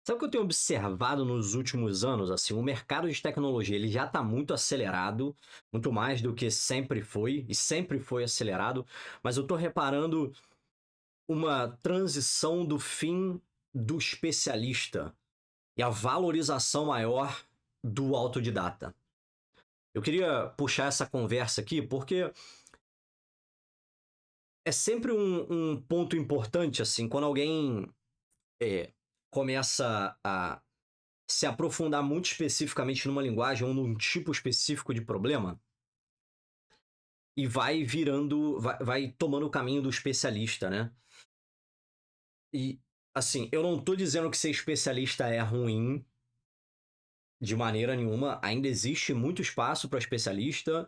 Sabe o que eu tenho observado nos últimos anos? Assim, o mercado de tecnologia ele já está muito acelerado, muito mais do que sempre foi, e sempre foi acelerado, mas eu estou reparando uma transição do fim do especialista e a valorização maior do autodidata. Eu queria puxar essa conversa aqui porque é sempre um ponto importante, assim, quando alguém começa a se aprofundar muito especificamente numa linguagem ou num tipo específico de problema e vai virando, vai tomando o caminho do especialista, né? E, assim, eu não tô dizendo que ser especialista é ruim de maneira nenhuma, ainda existe muito espaço para especialista.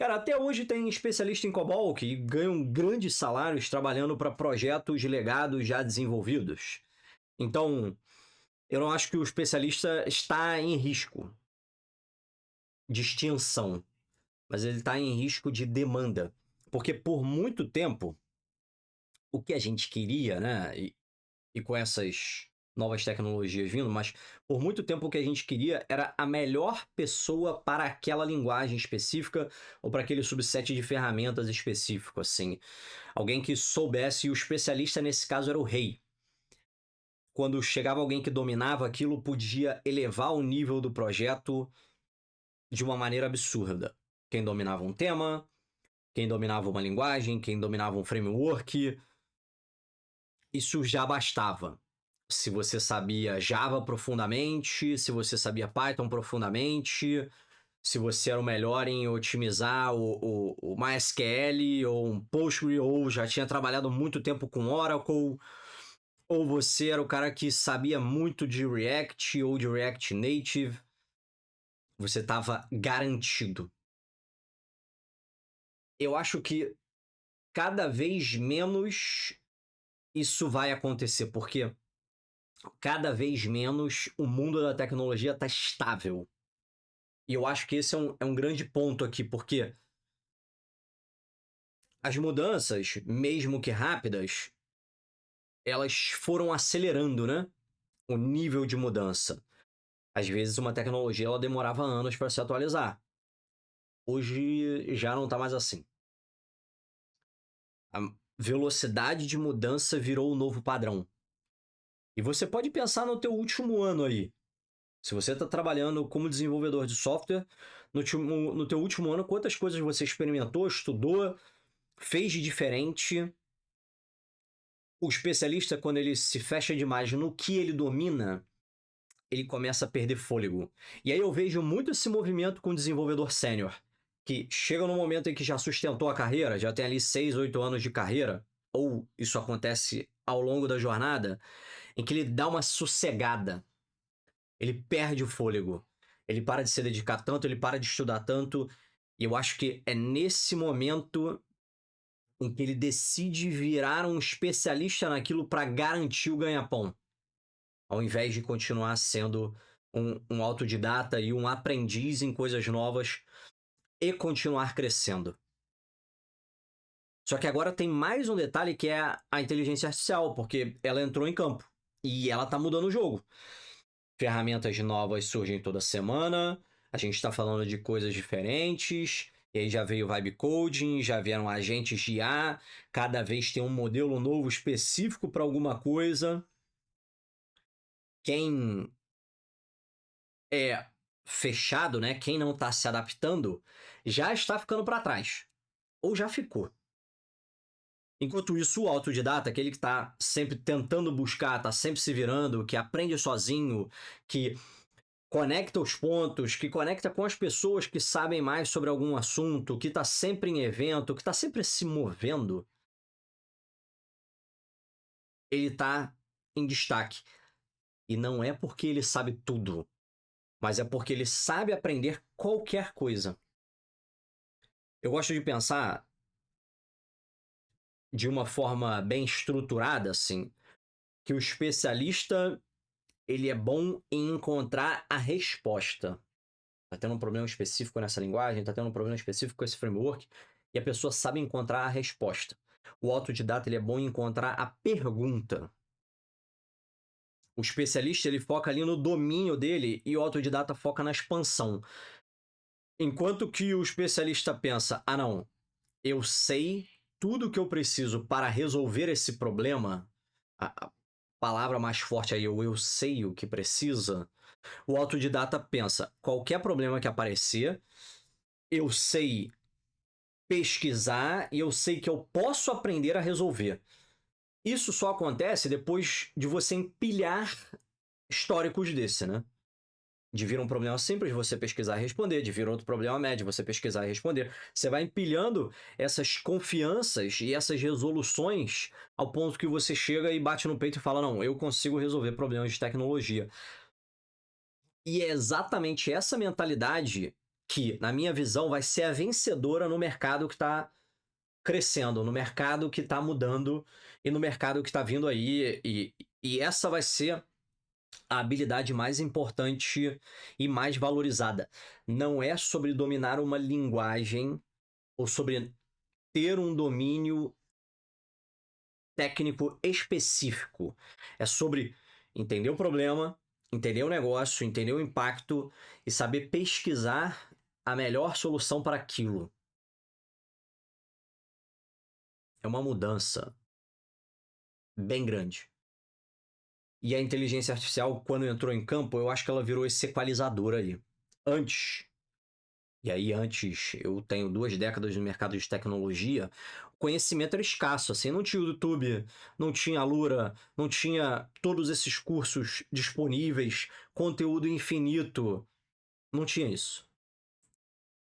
Cara, até hoje tem especialista em COBOL que ganham grandes salários trabalhando para projetos legados já desenvolvidos. Então, eu não acho que o especialista está em risco de extinção, mas ele está em risco de demanda. Porque por muito tempo, o que a gente queria, né? E com essas novas tecnologias vindo, mas por muito tempo o que a gente queria era a melhor pessoa para aquela linguagem específica ou para aquele subset de ferramentas específico, assim. Alguém que soubesse, e o especialista nesse caso era o rei. Quando chegava alguém que dominava aquilo, podia elevar o nível do projeto de uma maneira absurda. Quem dominava um tema, quem dominava uma linguagem, quem dominava um framework, isso já bastava. Se você sabia Java profundamente, se você sabia Python profundamente, se você era o melhor em otimizar o MySQL ou um Postgre, ou já tinha trabalhado muito tempo com Oracle, ou você era o cara que sabia muito de React ou de React Native, você estava garantido. Eu acho que cada vez menos isso vai acontecer, porque cada vez menos o mundo da tecnologia está estável. E eu acho que esse é um grande ponto aqui, porque as mudanças, mesmo que rápidas, elas foram acelerando, né? O nível de mudança. Às vezes uma tecnologia ela demorava anos para se atualizar. Hoje já não está mais assim. A velocidade de mudança virou o novo padrão. E você pode pensar no teu último ano aí. Se você está trabalhando como desenvolvedor de software, no teu último ano, quantas coisas você experimentou, estudou, fez de diferente? O especialista, quando ele se fecha demais no que ele domina, ele começa a perder fôlego. E aí eu vejo muito esse movimento com o desenvolvedor sênior, que chega no momento em que já sustentou a carreira, já tem ali 6, 8 anos de carreira, ou isso acontece ao longo da jornada, em que ele dá uma sossegada. Ele perde o fôlego. Ele para de se dedicar tanto, ele para de estudar tanto. E eu acho que é nesse momento em que ele decide virar um especialista naquilo para garantir o ganha-pão, ao invés de continuar sendo um autodidata e um aprendiz em coisas novas e continuar crescendo. Só que agora tem mais um detalhe que é a inteligência artificial, porque ela entrou em campo e ela está mudando o jogo. Ferramentas novas surgem toda semana, a gente está falando de coisas diferentes, e aí já veio o vibe coding, já vieram agentes de IA, cada vez tem um modelo novo específico para alguma coisa. Quem é fechado, né? Quem não está se adaptando, já está ficando para trás, ou já ficou. Enquanto isso, o autodidata, aquele que está sempre tentando buscar, está sempre se virando, que aprende sozinho, que conecta os pontos, que conecta com as pessoas que sabem mais sobre algum assunto, que está sempre em evento, que está sempre se movendo, ele está em destaque. E não é porque ele sabe tudo, mas é porque ele sabe aprender qualquer coisa. Eu gosto de pensar de uma forma bem estruturada, assim, que o especialista ele é bom em encontrar a resposta. Tá tendo um problema específico nessa linguagem, tá tendo um problema específico com esse framework, e a pessoa sabe encontrar a resposta. O autodidata ele é bom em encontrar a pergunta. O especialista, ele foca ali no domínio dele e o autodidata foca na expansão. Enquanto que o especialista pensa, ah não, eu sei tudo o que eu preciso para resolver esse problema, a palavra mais forte aí, eu sei o que precisa, o autodidata pensa, qualquer problema que aparecer, eu sei pesquisar e eu sei que eu posso aprender a resolver. Isso só acontece depois de você empilhar históricos desse, né? De vir um problema simples, você pesquisar e responder. De vir outro problema médio, você pesquisar e responder. Você vai empilhando essas confianças e essas resoluções ao ponto que você chega e bate no peito e fala, não, eu consigo resolver problemas de tecnologia. E é exatamente essa mentalidade que, na minha visão, vai ser a vencedora no mercado que está crescendo, no mercado que está mudando e no mercado que está vindo aí. E essa vai ser a habilidade mais importante e mais valorizada. Não é sobre dominar uma linguagem ou sobre ter um domínio técnico específico. É sobre entender o problema, entender o negócio, entender o impacto e saber pesquisar a melhor solução para aquilo. É uma mudança bem grande. E a inteligência artificial, quando entrou em campo, eu acho que ela virou esse equalizador ali. Antes, e aí antes, eu tenho 2 décadas no mercado de tecnologia, o conhecimento era escasso, assim, não tinha o YouTube, não tinha a Lura, não tinha todos esses cursos disponíveis, conteúdo infinito, não tinha isso.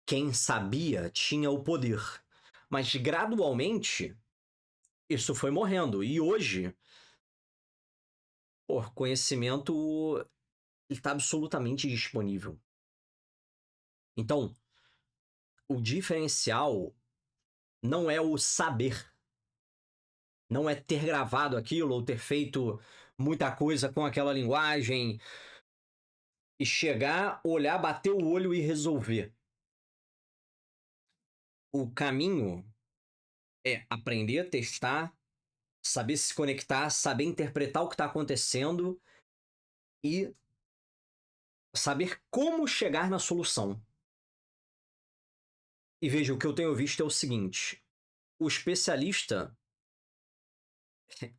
Quem sabia tinha o poder, mas gradualmente isso foi morrendo, e hoje, pô, conhecimento está absolutamente disponível. Então, o diferencial não é o saber, não é ter gravado aquilo ou ter feito muita coisa com aquela linguagem e chegar, olhar, bater o olho e resolver. O caminho é aprender, testar, saber se conectar, saber interpretar o que está acontecendo e saber como chegar na solução. E veja, o que eu tenho visto é o seguinte: o especialista,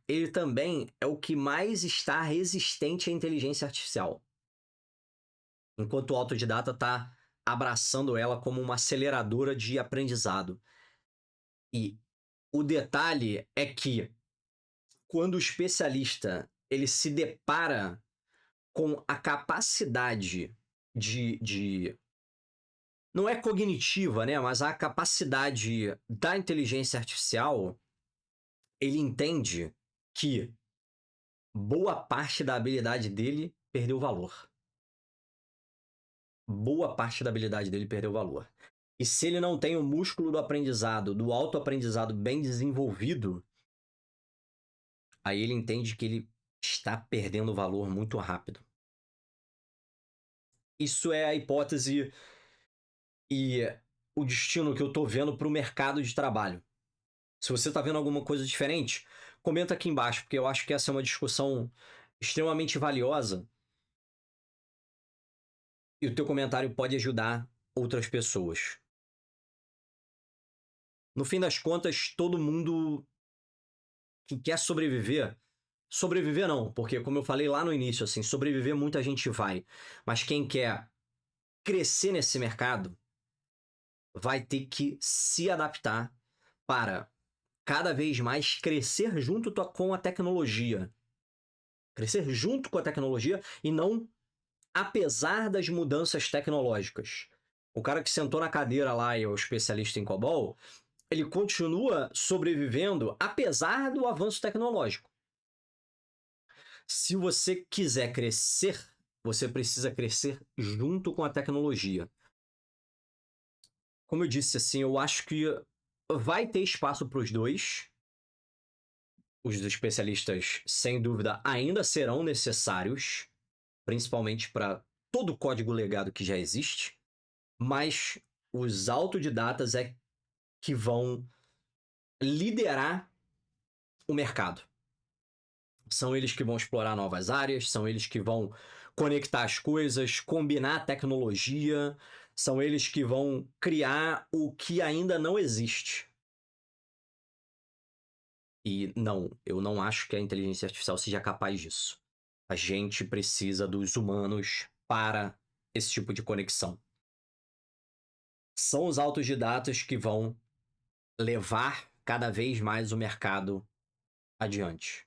ele também é o que mais está resistente à inteligência artificial. Enquanto o autodidata está abraçando ela como uma aceleradora de aprendizado. E o detalhe é que quando o especialista ele se depara com a capacidade de não é cognitiva, né, mas a capacidade da inteligência artificial, ele entende que boa parte da habilidade dele perdeu valor. Boa parte da habilidade dele perdeu valor. E se ele não tem o músculo do aprendizado, do autoaprendizado bem desenvolvido, aí ele entende que ele está perdendo valor muito rápido. Isso é a hipótese e o destino que eu estou vendo para o mercado de trabalho. Se você está vendo alguma coisa diferente, comenta aqui embaixo, porque eu acho que essa é uma discussão extremamente valiosa e o teu comentário pode ajudar outras pessoas. No fim das contas, todo mundo que quer sobreviver, sobreviver não, porque como eu falei lá no início, assim, sobreviver muita gente vai, mas quem quer crescer nesse mercado vai ter que se adaptar para cada vez mais crescer junto com a tecnologia. Crescer junto com a tecnologia e não apesar das mudanças tecnológicas. O cara que sentou na cadeira lá e é o especialista em COBOL, ele continua sobrevivendo apesar do avanço tecnológico. Se você quiser crescer, você precisa crescer junto com a tecnologia. Como eu disse, assim, eu acho que vai ter espaço para os dois. Os especialistas, sem dúvida, ainda serão necessários, principalmente para todo o código legado que já existe, mas os autodidatas é que vão liderar o mercado. São eles que vão explorar novas áreas, são eles que vão conectar as coisas, combinar tecnologia, são eles que vão criar o que ainda não existe. E não, eu não acho que a inteligência artificial seja capaz disso. A gente precisa dos humanos para esse tipo de conexão. São os autodidatas que vão levar cada vez mais o mercado adiante,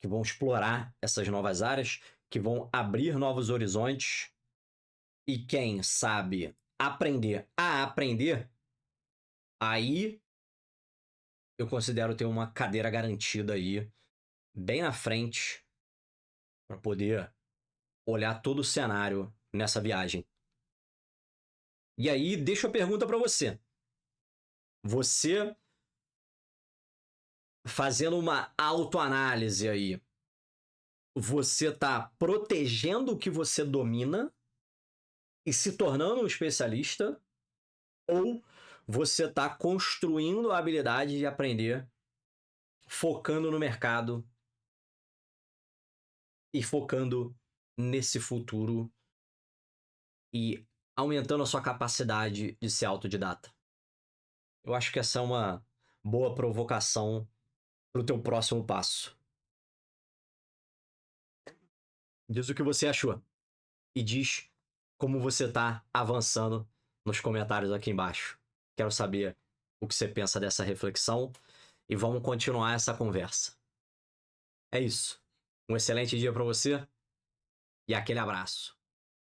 que vão explorar essas novas áreas, que vão abrir novos horizontes, e quem sabe aprender a aprender, aí eu considero ter uma cadeira garantida aí, bem na frente, para poder olhar todo o cenário nessa viagem. E aí, deixo a pergunta para você. Você fazendo uma autoanálise aí, você tá protegendo o que você domina e se tornando um especialista, ou você tá construindo a habilidade de aprender, focando no mercado e focando nesse futuro e aumentando a sua capacidade de ser autodidata? Eu acho que essa é uma boa provocação para o teu próximo passo. Diz o que você achou e diz como você está avançando nos comentários aqui embaixo. Quero saber o que você pensa dessa reflexão e vamos continuar essa conversa. É isso. Um excelente dia para você e aquele abraço.